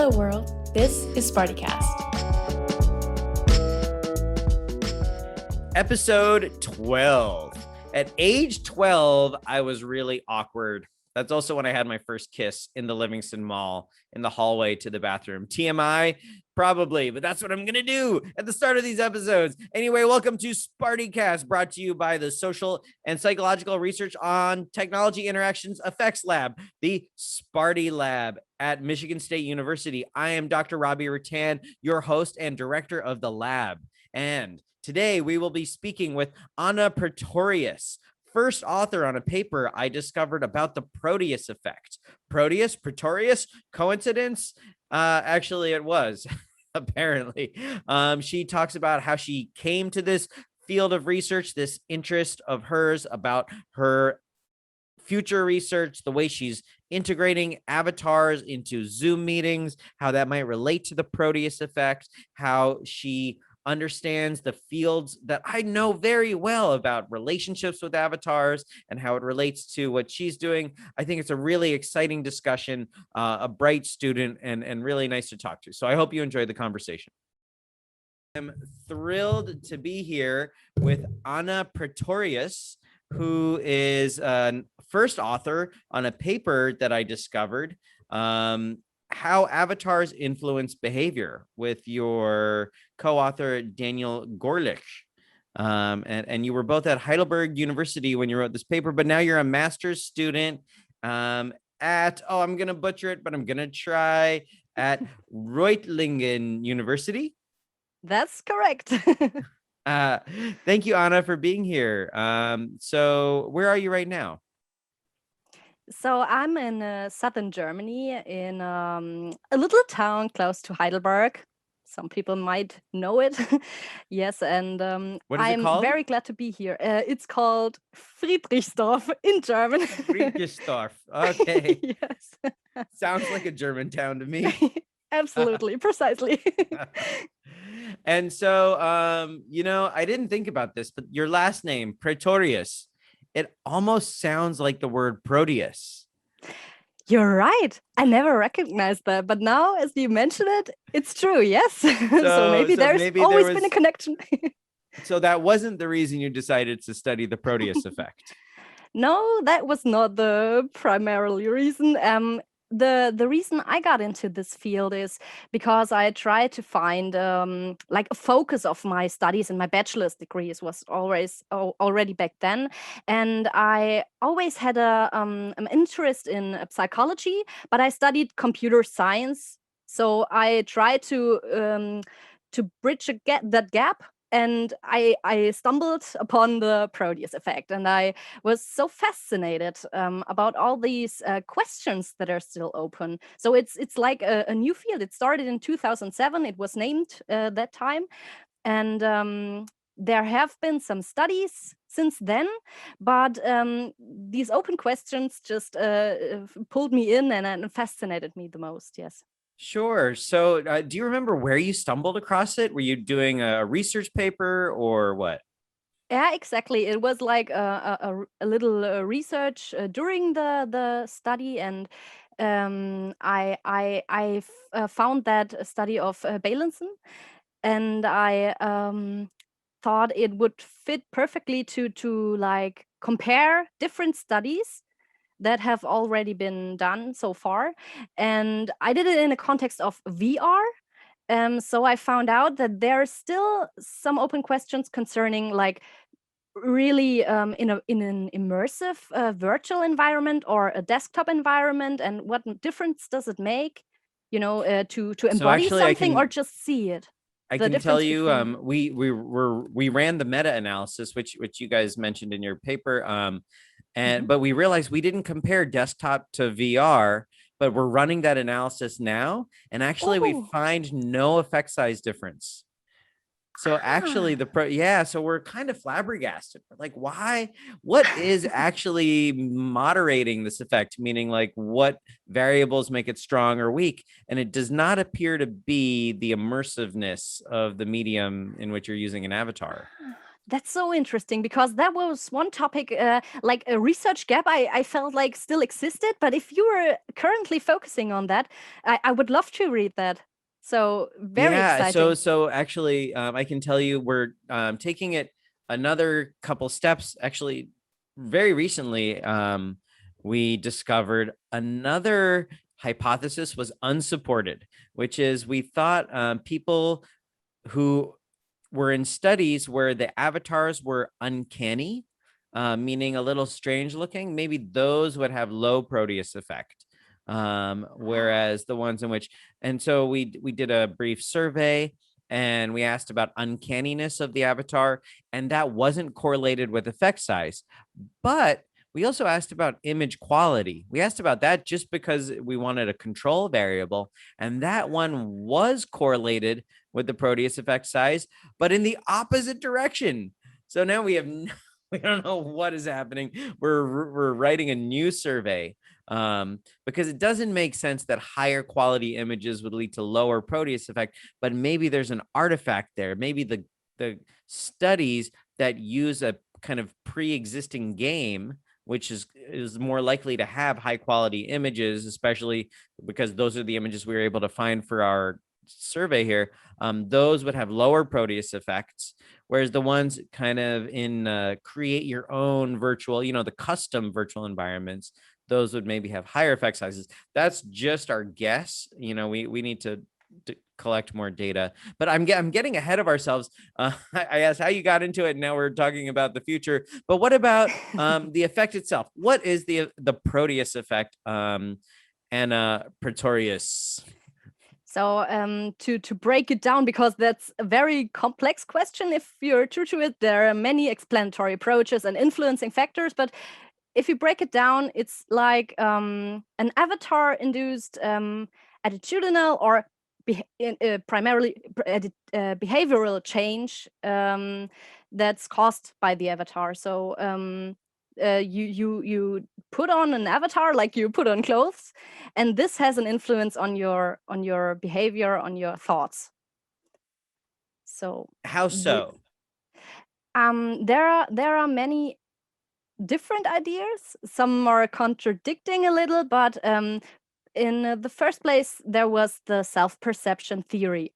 Hello world, this is SPARTIEcast. Episode 12. At age 12, I was really awkward. That's also when I had my first kiss in the Livingston Mall in the hallway to the bathroom. TMI? Probably, but that's what I'm going to do at the start of these episodes. Anyway, welcome to SPARTIEcast, brought to you by the Social and Psychological Research on Technology Interactions Effects Lab, the SPARTIE Lab at Michigan State University. I am Dr. Robby Ratan, your host and director of the lab. And today we will be speaking with Anna Praetorius, first author on a paper I discovered about the Proteus Effect. Proteus, Praetorius, coincidence? Actually, it was, apparently. She talks about how she came to this field of research, this interest of hers about her future research, the way she's integrating avatars into Zoom meetings, how that might relate to the Proteus Effect, how she understands the fields that I know very well about relationships with avatars and how it relates to what she's doing. I think it's a really exciting discussion, a bright student, and really nice to talk to. So I hope you enjoyed the conversation. I'm thrilled to be here with Anna Praetorius, who is a first author on a paper that I discovered, how avatars influence behavior, with your co-author Daniel Gorlich. And you were both at Heidelberg University when you wrote this paper, but now you're a master's student at, I'm going to butcher it, but I'm going to try, at Reutlingen University. That's correct. Thank you, Anna, for being here. So where are you right now? So I'm in southern Germany, in a little town close to Heidelberg. Some people might know it. Yes, and What is it called? I'm very glad to be here. It's called Friedrichsdorf in German. Friedrichsdorf. Okay. Yes. Sounds like a German town to me. Absolutely, precisely. And so, I didn't think about this, but your last name, Praetorius, it almost sounds like the word Proteus. You're right. I never recognized that, but now, as you mention it, it's true. Yes. So maybe there's always been a connection. So that wasn't the reason you decided to study the Proteus Effect. No, that was not the primary reason. The reason I got into this field is because I tried to find like a focus of my studies, and my bachelor's degrees was already back then, and I always had an interest in psychology, but I studied computer science, so I tried to bridge that gap. And I stumbled upon the Proteus Effect, and I was so fascinated about all these questions that are still open. So it's like a new field. It started in 2007. It was named that time, and there have been some studies since then, but these open questions just pulled me in and fascinated me the most. Yes. Sure. So do you remember where you stumbled across it? Were you doing a research paper or what? Yeah, exactly. It was like a little research during the study, and I found that study of Baylinson, and I thought it would fit perfectly to like compare different studies that have already been done so far. And I did it in a context of VR. So I found out that there are still some open questions concerning like really in an immersive virtual environment or a desktop environment, and what difference does it make, to embody something or just see it. I can tell you, we ran the meta-analysis, which you guys mentioned in your paper, but we realized we didn't compare desktop to VR, but we're running that analysis now, and actually we find no effect size difference. So actually so we're kind of flabbergasted. Like, why? What is actually moderating this effect? Meaning, like, what variables make it strong or weak? And it does not appear to be the immersiveness of the medium in which you're using an avatar. That's so interesting, because that was one topic, like a research gap I felt like still existed. But if you were currently focusing on that, I would love to read that. So very Yeah, exciting. so actually, I can tell you we're taking it another couple steps. Actually, very recently, we discovered another hypothesis was unsupported, which is we thought people who were in studies where the avatars were uncanny, meaning a little strange looking, maybe those would have low Proteus effect. Whereas the ones in which, and so we did a brief survey and we asked about uncanniness of the avatar, and that wasn't correlated with effect size. But we also asked about image quality. We asked about that just because we wanted a control variable, and that one was correlated with the Proteus effect size, but in the opposite direction. So now we have we don't know what is happening. We're writing a new survey because it doesn't make sense that higher quality images would lead to lower Proteus effect, but maybe there's an artifact there. Maybe the studies that use a kind of pre-existing game, which is more likely to have high quality images, especially because those are the images we were able to find for our survey here. Those would have lower Proteus effects, whereas the ones kind of in create your own virtual, the custom virtual environments, those would maybe have higher effect sizes. That's just our guess. We need to collect more data, but I'm getting ahead of ourselves. I asked how you got into it, and now we're talking about the future. But what about the effect itself? What is the Proteus effect, Anna Praetorius? So to break it down, because that's a very complex question. If you're true to it, there are many explanatory approaches and influencing factors. But if you break it down, it's like an avatar-induced attitudinal or primarily behavioral change that's caused by the avatar. So you put on an avatar like you put on clothes, and this has an influence on your behavior, on your thoughts. So how so? There are many different ideas. Some are contradicting a little, but in the first place, there was the self-perception theory.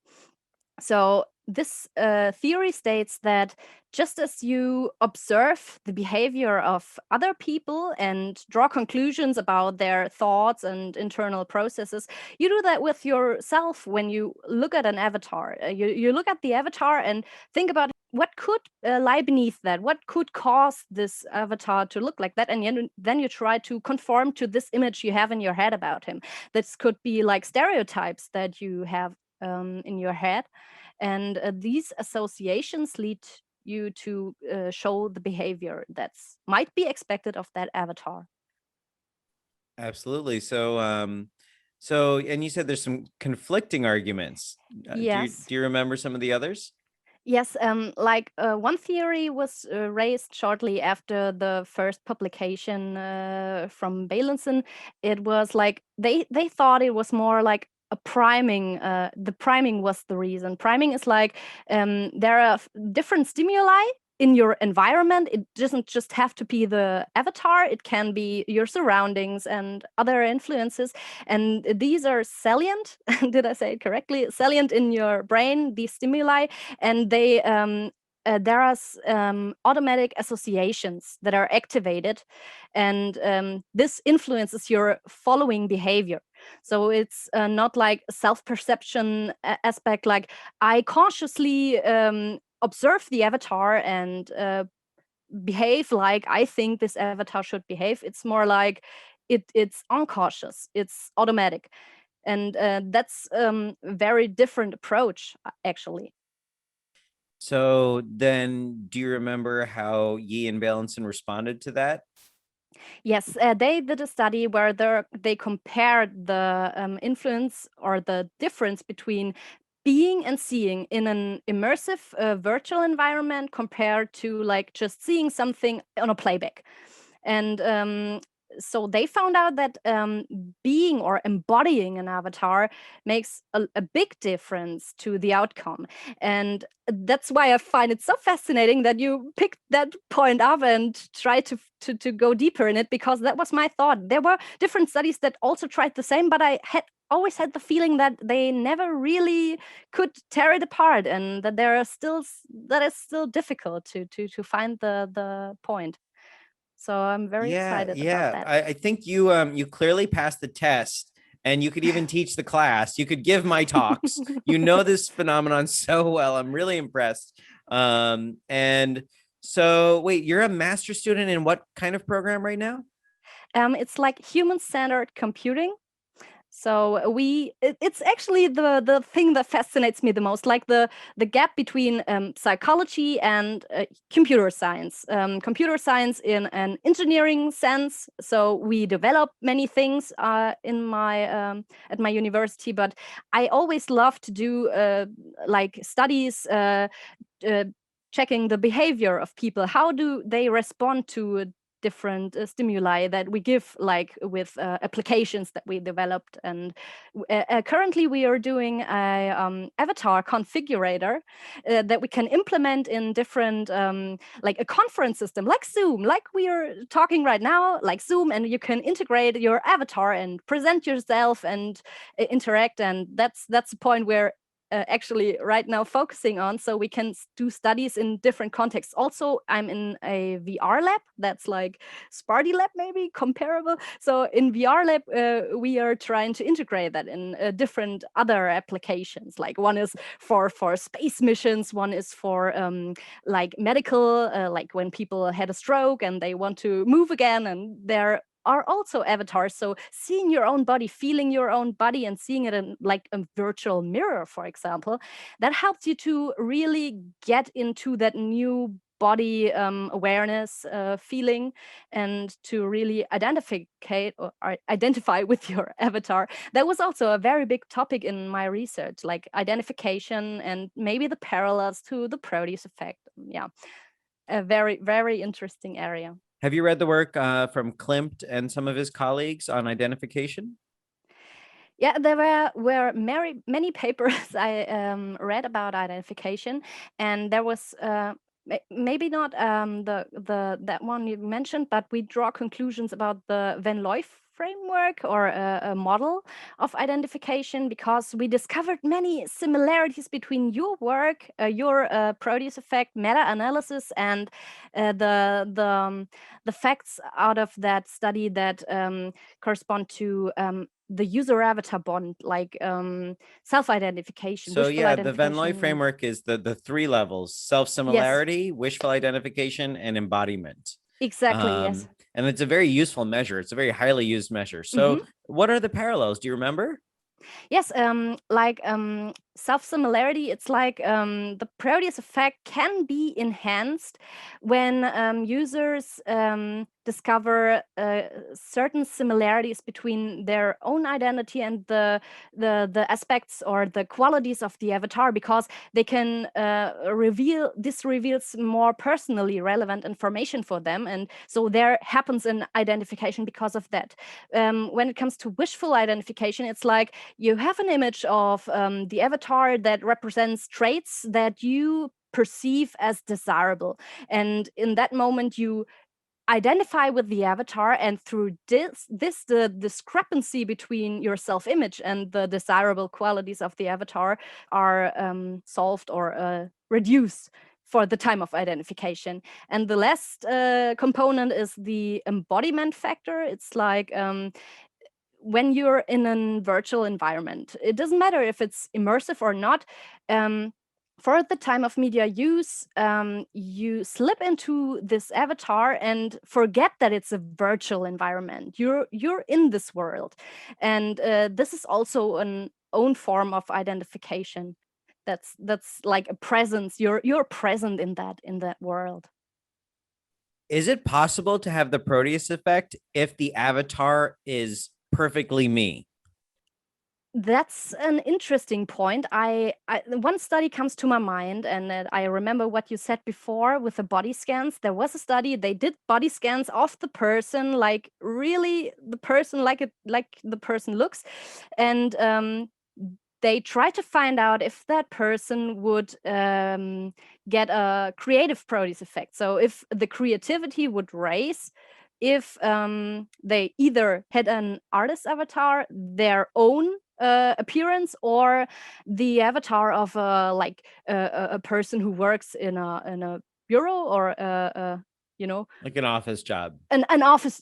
So this theory states that just as you observe the behavior of other people and draw conclusions about their thoughts and internal processes, you do that with yourself when you look at an avatar. You look at the avatar and think about what could lie beneath that, what could cause this avatar to look like that, and then you try to conform to this image you have in your head about him. This could be like stereotypes that you have in your head, and these associations lead you to show the behavior that's might be expected of that avatar. Absolutely. So and you said there's some conflicting arguments. Yes. Do you remember some of the others? Yes, like one theory was raised shortly after the first publication from Balanson. It was like they thought it was more like a priming. The priming was the reason. Priming is like there are different stimuli in your environment. It doesn't just have to be the avatar. It can be your surroundings and other influences. And these are salient. Did I say it correctly? Salient in your brain, these stimuli, and they there are automatic associations that are activated, and this influences your following behavior. So it's not like a self-perception aspect, like I consciously observe the avatar and behave like I think this avatar should behave. It's more like it's unconscious, it's automatic, and that's very different approach actually. So then, do you remember how Yee and Balanson responded to that? Yes, they did a study where they compared the influence or the difference between being and seeing in an immersive virtual environment compared to like just seeing something on a playback. And so they found out that being or embodying an avatar makes a big difference to the outcome. And that's why I find it so fascinating that you picked that point up and try to go deeper in it, because that was my thought. There were different studies that also tried the same, but I had always had the feeling that they never really could tear it apart, and that that is still difficult to find the point. So I'm very excited about that. I think you clearly passed the test, and you could even teach the class. You could give my talks. You know this phenomenon so well. I'm really impressed. And so wait, you're a master student in what kind of program right now? It's like human-centered computing. So it's actually the thing that fascinates me the most, like the gap between psychology and computer science. Computer science in an engineering sense. So we develop many things in my at my university, but I always love to do like studies. Checking the behavior of people. How do they respond to different stimuli that we give, like with applications that we developed? And currently we are doing a avatar configurator that we can implement in different like a conference system, like Zoom, like we are talking right now, like Zoom, and you can integrate your avatar and present yourself and interact. And that's the point where actually right now focusing on, so we can do studies in different contexts. Also, I'm in a VR lab that's like SPARTIE Lab, maybe comparable. So in VR lab, we are trying to integrate that in different other applications. Like one is for space missions, one is for like medical, like when people had a stroke and they want to move again, and they're are also avatars. So seeing your own body, feeling your own body, and seeing it in like a virtual mirror, for example, that helps you to really get into that new body awareness feeling, and to really identify with your avatar. That was also a very big topic in my research, like identification and maybe the parallels to the Proteus Effect. Yeah, a very, very interesting area. Have you read the work from Klimt and some of his colleagues on identification? Yeah, there were many papers I read about identification, and there was maybe not that one you mentioned, but we draw conclusions about the Van Looy framework, or a model of identification, because we discovered many similarities between your work, your Proteus Effect meta-analysis, and the facts out of that study that correspond to the user avatar bond, like self-identification, So wishful yeah, the Van Looy identification. framework is the three levels: self-similarity, wishful identification, and embodiment. Exactly, yes. And it's a very useful measure. It's a very highly used measure. So what are the parallels? Do you remember? Yes, like self-similarity, it's like the Proteus Effect can be enhanced when users discover certain similarities between their own identity and the aspects or the qualities of the avatar, because they can reveals more personally relevant information for them, and so there happens an identification because of that. When it comes to wishful identification, it's like you have an image of the avatar that represents traits that you perceive as desirable, and in that moment you identify with the avatar, and through this the discrepancy between your self-image and the desirable qualities of the avatar are solved or reduced for the time of identification. And the last component is the embodiment factor. It's like when you're in a virtual environment, it doesn't matter if it's immersive or not. For the time of media use, you slip into this avatar and forget that it's a virtual environment. You're in this world, and this is also an own form of identification. That's like a presence. You're present in that world. Is it possible to have the Proteus effect if the avatar is perfectly me? That's an interesting point. One study comes to my mind, and I remember what you said before with the body scans. There was a study, they did body scans of the person, like really the person, like the person looks, and they try to find out if that person would get a creative Proteus effect. So if the creativity would raise if they either had an artist avatar, their own appearance, or the avatar of a person who works in a bureau, or Like an office job. an office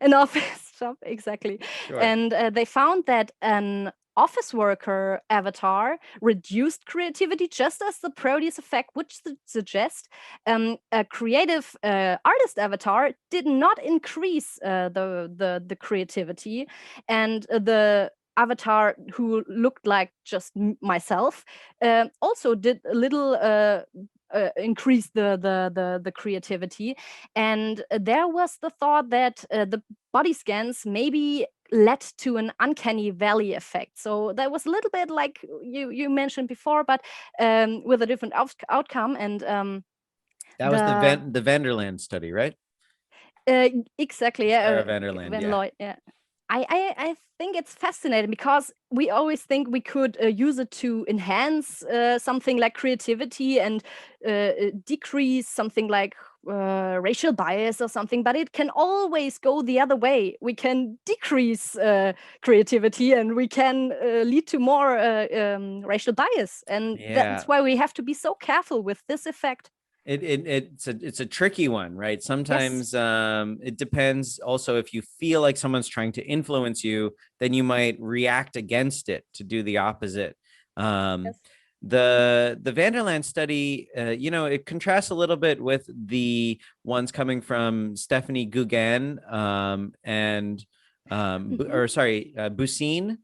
an office job, exactly. Sure. And they found that an office worker avatar reduced creativity, just as the Proteus effect would suggest. A creative artist avatar did not increase the creativity, and the avatar who looked like just myself also did a little increase the creativity. And there was the thought that the body scans maybe led to an uncanny valley effect. So that was a little bit like you mentioned before, but with a different outcome. And that was the Vanderland study, right? Exactly. Sarah Vanderland, Van yeah. Lloyd, yeah. I think it's fascinating because we always think we could use it to enhance something like creativity and decrease something like racial bias or something, but it can always go the other way. We can decrease creativity, and we can lead to more racial bias, and that's why we have to be so careful with this effect. It's a tricky one, right? Sometimes it depends also. If you feel like someone's trying to influence you, then you might react against it to do the opposite. The Vanderland study, it contrasts a little bit with the ones coming from Stephanie Guggen and Bussine,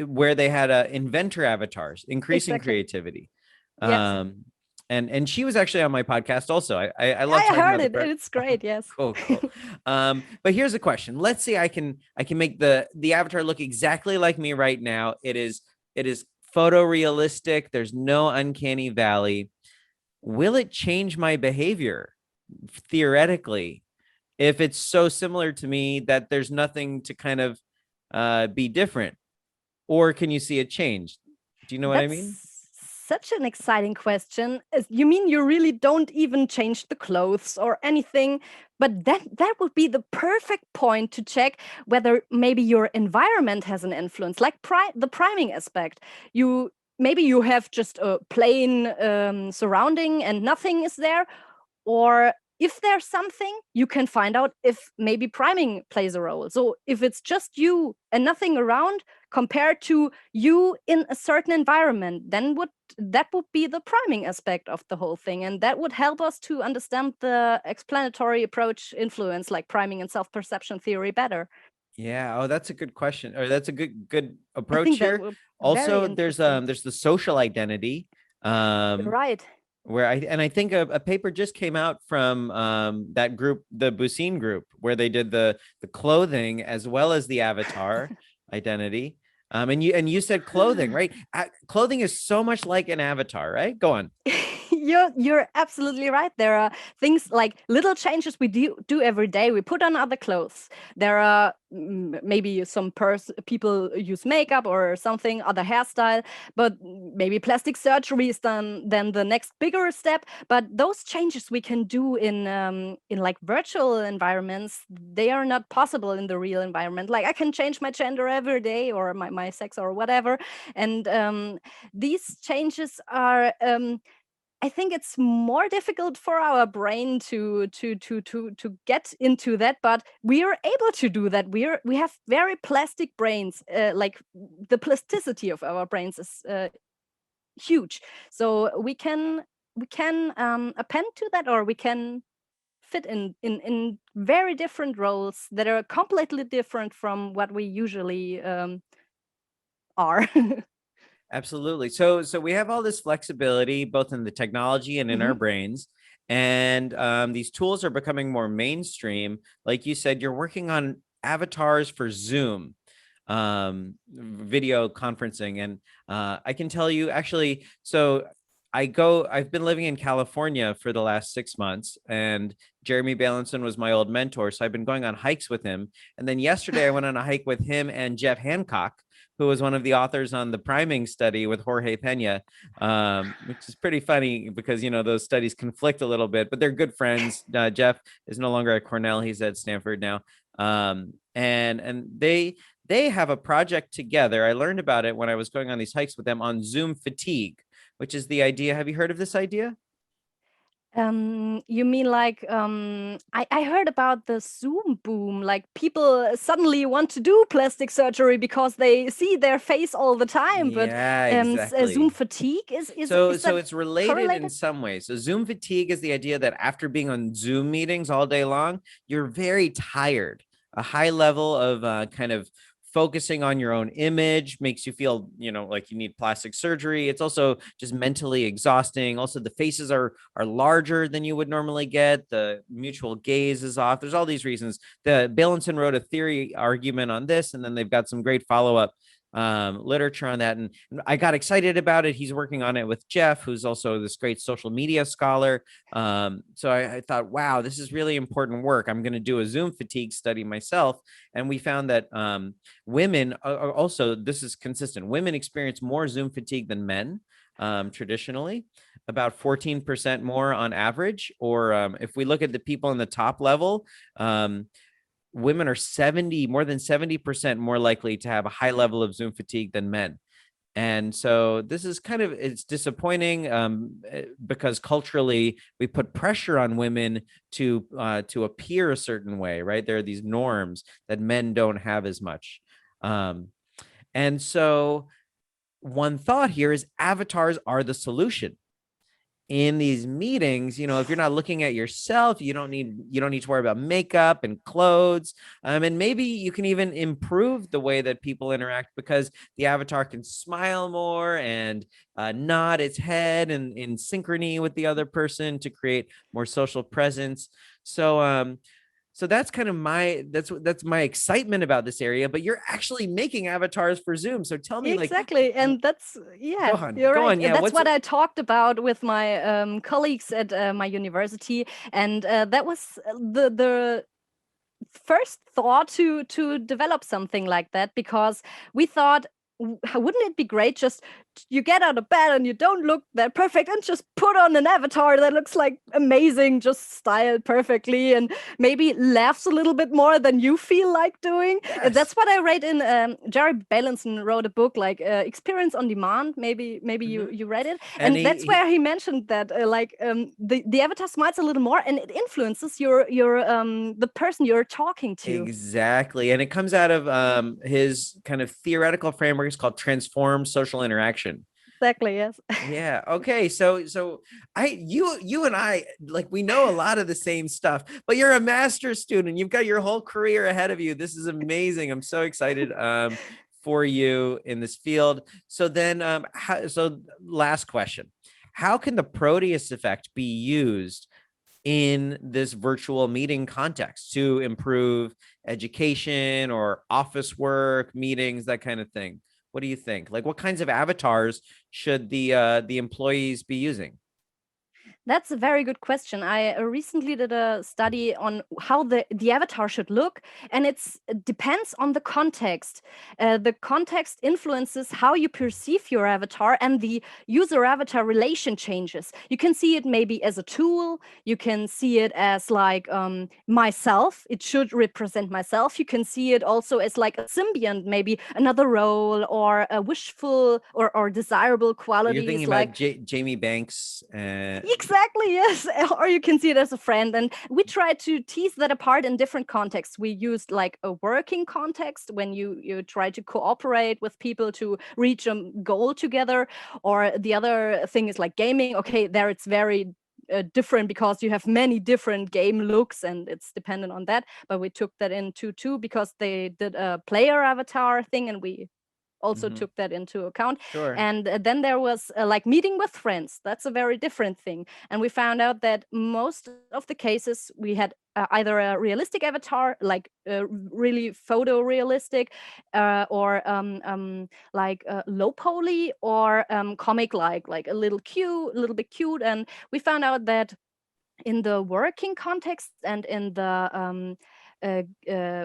where they had inventor avatars, increasing creativity. And she was actually on my podcast also. I love talking heard about it. It's great. Yes. Cool. But here's a question. Let's say I can make the avatar look exactly like me right now. It is photorealistic. There's no uncanny valley. Will it change my behavior theoretically if it's so similar to me that there's nothing to kind of be different? Or can you see it change? Do you know what I mean? Such an exciting question. You mean you really don't even change the clothes or anything, but that would be the perfect point to check whether maybe your environment has an influence, like the priming aspect. Maybe you have just a plain surrounding and nothing is there, or if there's something, you can find out if maybe priming plays a role. So if it's just you and nothing around compared to you in a certain environment, then that would be the priming aspect of the whole thing. And that would help us to understand the explanatory approach influence, like priming and self-perception theory, better. Yeah. Oh, that's a good question. Or that's a good approach here. Also, there's the social identity. Right. Where I think a paper just came out from that group, the Bussine group, where they did the clothing as well as the avatar identity. And you said clothing, right? Clothing is so much like an avatar, right? Go on. You're absolutely right. There are things like little changes we do every day. We put on other clothes. There are maybe some people use makeup or something, other hairstyle, but maybe plastic surgery is then the next bigger step. But those changes we can do in like virtual environments, they are not possible in the real environment. Like I can change my gender every day, or my sex or whatever. And these changes are I think it's more difficult for our brain to get into that, but we are able to do that. We have very plastic brains. Like the plasticity of our brains is huge, so we can append to that, or we can fit in very different roles that are completely different from what we usually are. Absolutely. So we have all this flexibility, both in the technology and in our brains. And these tools are becoming more mainstream. Like you said, you're working on avatars for Zoom. video conferencing. And I can tell you actually, so I've been living in California for the last 6 months, and Jeremy Bailenson was my old mentor. So I've been going on hikes with him. And then yesterday I went on a hike with him and Jeff Hancock, who was one of the authors on the priming study with Jorge Pena, which is pretty funny because, those studies conflict a little bit, but they're good friends. Jeff is no longer at Cornell. He's at Stanford now. And they have a project together. I learned about it when I was going on these hikes with them on Zoom fatigue, which is the idea. Have you heard of this idea? You mean like I heard about the Zoom boom, like people suddenly want to do plastic surgery because they see their face all the time. But Yeah, exactly. Zoom fatigue is so that it's related in some ways. So Zoom fatigue is the idea that after being on Zoom meetings all day long, you're very tired. A high level of kind of focusing on your own image makes you feel, like you need plastic surgery. It's also just mentally exhausting. Also, the faces are larger than you would normally get. The mutual gaze is off. There's all these reasons. The Bailenson wrote a theory argument on this, and then they've got some great follow-up literature on that. And I got excited about it. He's working on it with Jeff, who's also this great social media scholar. So I thought, wow, this is really important work. I'm going to do a Zoom fatigue study myself. And we found that women are also, this is consistent. Women experience more Zoom fatigue than men traditionally, about 14% more on average. Or if we look at the people in the top level, women are more than 70% more likely to have a high level of Zoom fatigue than men. And so this is it's disappointing because culturally we put pressure on women to appear a certain way, right? There are these norms that men don't have as much. And so one thought here is avatars are the solution. In these meetings, if you're not looking at yourself, you don't need to worry about makeup and clothes. And maybe you can even improve the way that people interact because the avatar can smile more and nod its head in synchrony with the other person to create more social presence. So that's kind of that's my excitement about this area, but you're actually making avatars for Zoom. So tell me, exactly. And that's, Go on. you're Go right. on. Yeah, That's what I talked about with my colleagues at my university. And that was the first thought to develop something like that, because we thought, wouldn't it be great just you get out of bed and you don't look that perfect and just put on an avatar that looks like amazing, just styled perfectly, and maybe laughs a little bit more than you feel like doing. Yes. That's what I read in Jeremy Bailenson wrote a book like Experience on Demand. Maybe you read it, and that's where he mentioned that the avatar smiles a little more and it influences your the person you're talking to. Exactly. And it comes out of his kind of theoretical framework. It's called transformed social interaction. Exactly. Yes. Yeah. Okay. So you and I, we know a lot of the same stuff, but you're a master's student. You've got your whole career ahead of you. This is amazing. I'm so excited for you in this field. So then, last question: how can the Proteus effect be used in this virtual meeting context to improve education or office work, meetings, that kind of thing? What do you think? What kinds of avatars should the employees be using? That's a very good question. I recently did a study on how the avatar should look, and it depends on the context. The context influences how you perceive your avatar, and the user-avatar relation changes. You can see it maybe as a tool. You can see it as myself. It should represent myself. You can see it also as like a symbiont, maybe another role or a wishful or desirable quality. You're thinking about Jamie Banks. Exactly, yes. Or you can see it as a friend. And we try to tease that apart in different contexts. We used like a working context when you try to cooperate with people to reach a goal together. Or the other thing is like gaming. Okay, there it's very different because you have many different game looks and it's dependent on that. But we took that into too because they did a player avatar thing and we also took that into account. Sure. And then there was like meeting with friends. That's a very different thing. And we found out that most of the cases we had either a realistic avatar, like really photorealistic, or like low poly, or comic like a little bit cute. And we found out that in the working context and in the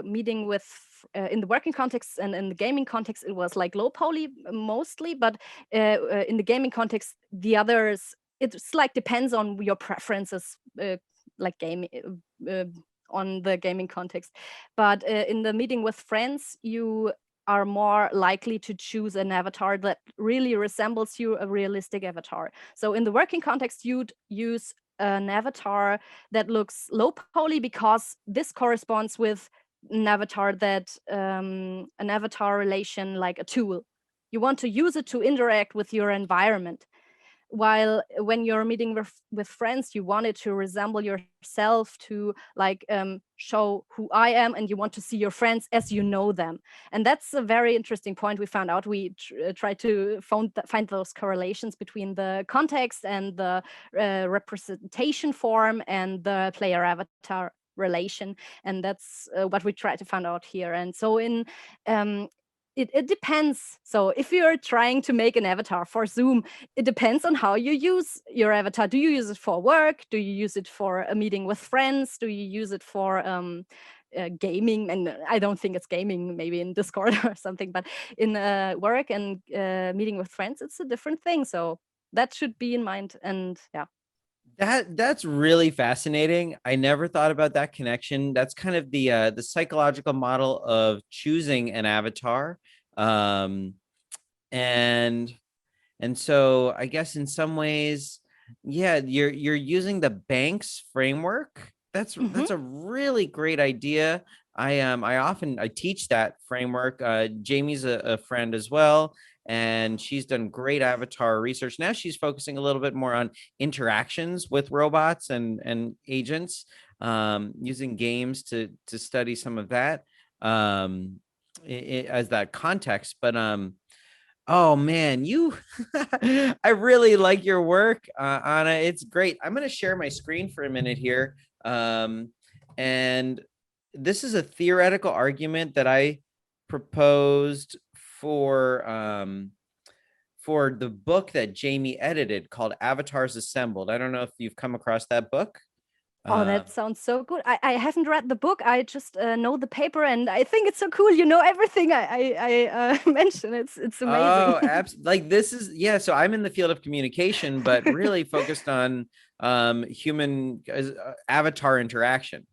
meeting with in the working context and in the gaming context, it was like low poly mostly, but in the gaming context, the others, it's like depends on your preferences, like game on the gaming context. But in the meeting with friends, you are more likely to choose an avatar that really resembles you, a realistic avatar. So in the working context, you'd use an avatar that looks low poly because this corresponds with an avatar that an avatar relation, like a tool. You want to use it to interact with your environment. While when you're meeting with friends, you want it to resemble yourself, to like show who I am, and you want to see your friends as you know them. And that's a very interesting point we found out. We tried to find those correlations between the context and the representation form and the player avatar relation, and that's what we try to find out here. And so in it depends. So if you're trying to make an avatar for Zoom, it depends on how you use your avatar. Do you use it for work? Do you use it for a meeting with friends? Do you use it for gaming? And I don't think it's gaming, maybe in Discord or something, but in work and meeting with friends, it's a different thing. So that should be in mind. And yeah. That's really fascinating. I never thought about that connection. That's kind of the psychological model of choosing an avatar. And so I guess in some ways, yeah, you're using the Banks framework. That's a really great idea. I teach that framework. Jamie's a friend as well, and she's done great avatar research. Now she's focusing a little bit more on interactions with robots and agents, using games to study some of that as that context. But oh man, I really like your work, Anna. It's great. I'm going to share my screen for a minute here. And this is a theoretical argument that I proposed for the book that Jamie edited called Avatars Assembled. I don't know if you've come across that book. Oh, that sounds so good. I haven't read the book. I just know the paper, and I think it's so cool. You know everything I mentioned. It's amazing. Oh, absolutely. Like this is, yeah. So I'm in the field of communication, but really focused on human avatar interaction.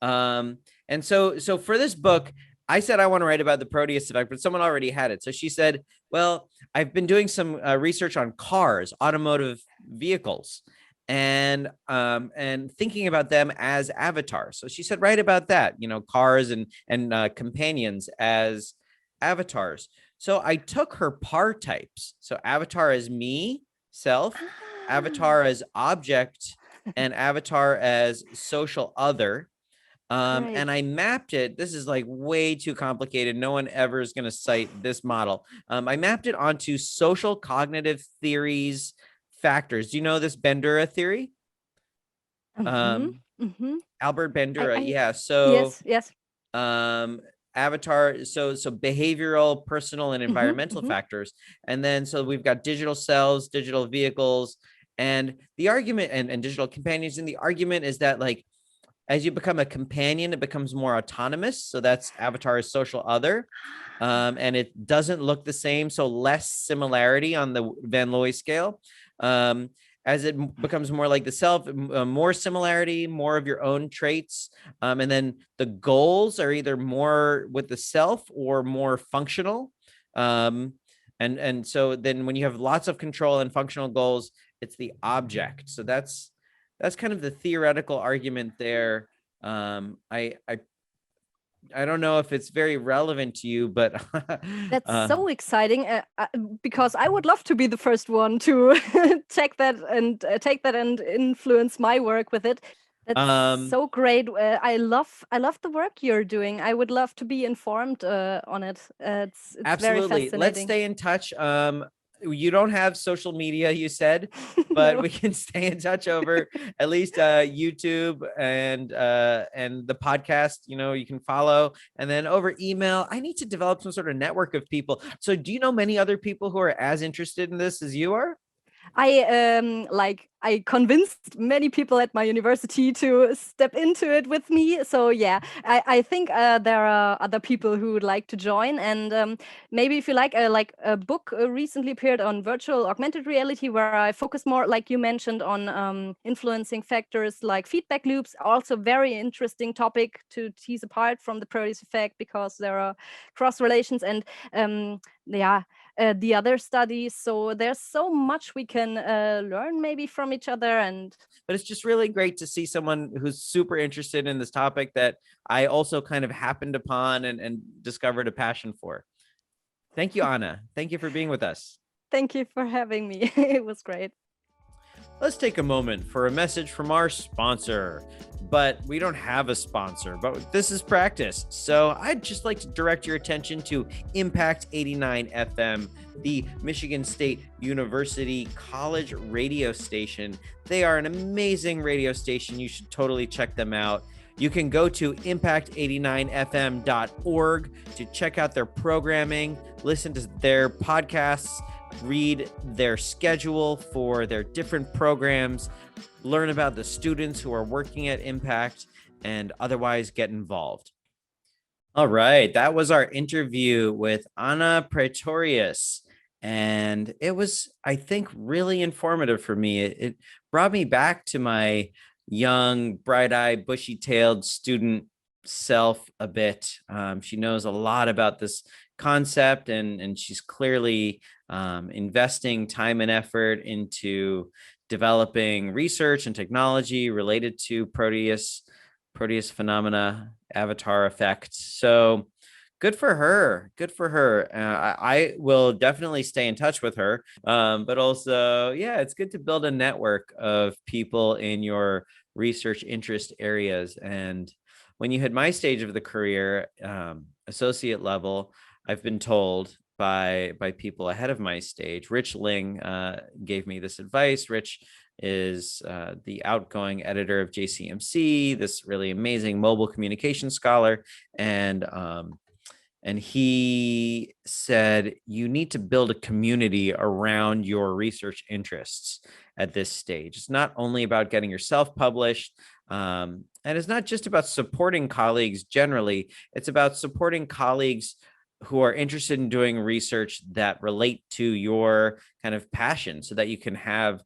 And so for this book, I said I want to write about the Proteus Effect, but someone already had it. So she said, well, I've been doing some research on cars, automotive vehicles, and thinking about them as avatars. So she said, write about that, cars and companions as avatars. So I took her par types. So avatar as me, self, avatar as object, and avatar as social other. And I mapped it. This is like way too complicated. No one ever is going to cite this model. I mapped it onto social cognitive theories factors. Do you know this Bandura theory? Albert Bandura. Yeah. So yes. Avatar. So behavioral, personal, and environmental factors. And then so we've got digital selves, digital vehicles, and the argument and digital companions. And the argument is that like, as you become a companion, it becomes more autonomous. So that's avatar as social other. And it doesn't look the same. So less similarity on the Van Looy scale. As it becomes more like the self, more similarity, more of your own traits. And then the goals are either more with the self or more functional. And so then when you have lots of control and functional goals, it's the object. So that's kind of the theoretical argument there. I don't know if it's very relevant to you, but that's so exciting because I would love to be the first one to take that and influence my work with it. That's so great. I love the work you're doing. I would love to be informed on it. It's very Absolutely. Let's fascinating. stay in touch. You don't have social media, you said, but No. we can stay in touch over at least YouTube and the podcast. You can follow, and then over email. I need to develop some sort of network of people. So, do you know many other people who are as interested in this as you are? I convinced many people at my university to step into it with me. So yeah, I think there are other people who would like to join. And maybe if you like a book recently appeared on virtual augmented reality, where I focus more, like you mentioned, on influencing factors like feedback loops. Also very interesting topic to tease apart from the Proteus Effect, because there are cross relations and the other studies. So there's so much we can learn maybe from each other. But it's just really great to see someone who's super interested in this topic that I also kind of happened upon and discovered a passion for. Thank you, Anna. Thank you for being with us. Thank you for having me. It was great. Let's take a moment for a message from our sponsor. But we don't have a sponsor, but this is practice. So I'd just like to direct your attention to Impact 89 FM, the Michigan State University college radio station. They are an amazing radio station. You should totally check them out. You can go to impact89fm.org to check out their programming, listen to their podcasts, read their schedule for their different programs, learn about the students who are working at Impact, and otherwise get involved. All right, that was our interview with Anna Praetorius, and it was, I think, really informative for me. It brought me back to my young, bright-eyed, bushy-tailed student self a bit. She knows a lot about this concept, and she's clearly investing time and effort into developing research and technology related to Proteus phenomena, avatar effect. So good for her. Good for her. I will definitely stay in touch with her. But also, yeah, it's good to build a network of people in your research interest areas. And when you hit my stage of the career, associate level, I've been told by people ahead of my stage. Reutlingen gave me this advice. Rich is the outgoing editor of JCMC, this really amazing mobile communication scholar, and he said you need to build a community around your research interests at this stage. It's not only about getting yourself published, and it's not just about supporting colleagues generally. It's about supporting colleagues who are interested in doing research that relate to your kind of passion, so that you can have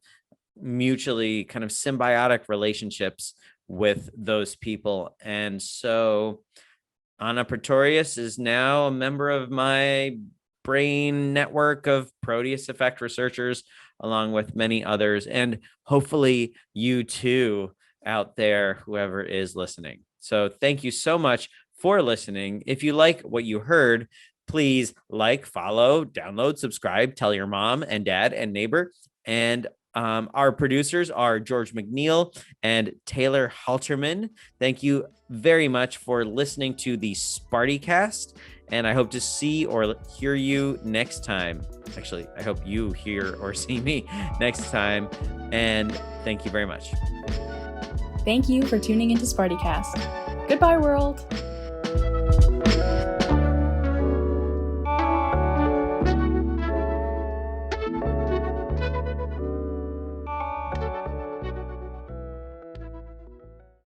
mutually kind of symbiotic relationships with those people. And so Anna Praetorius is now a member of my brain network of Proteus Effect researchers, along with many others, and hopefully you too out there, whoever is listening. So thank you so much for listening. If you like what you heard, please like, follow, download, subscribe, tell your mom and dad and neighbor. And our producers are George McNeil and Taylor Halterman. Thank you very much for listening to the SPARTIE Cast, and I hope to see or hear you next time. Actually, I hope you hear or see me next time, and thank you very much. Thank you for tuning into SPARTIE Cast. Goodbye, world.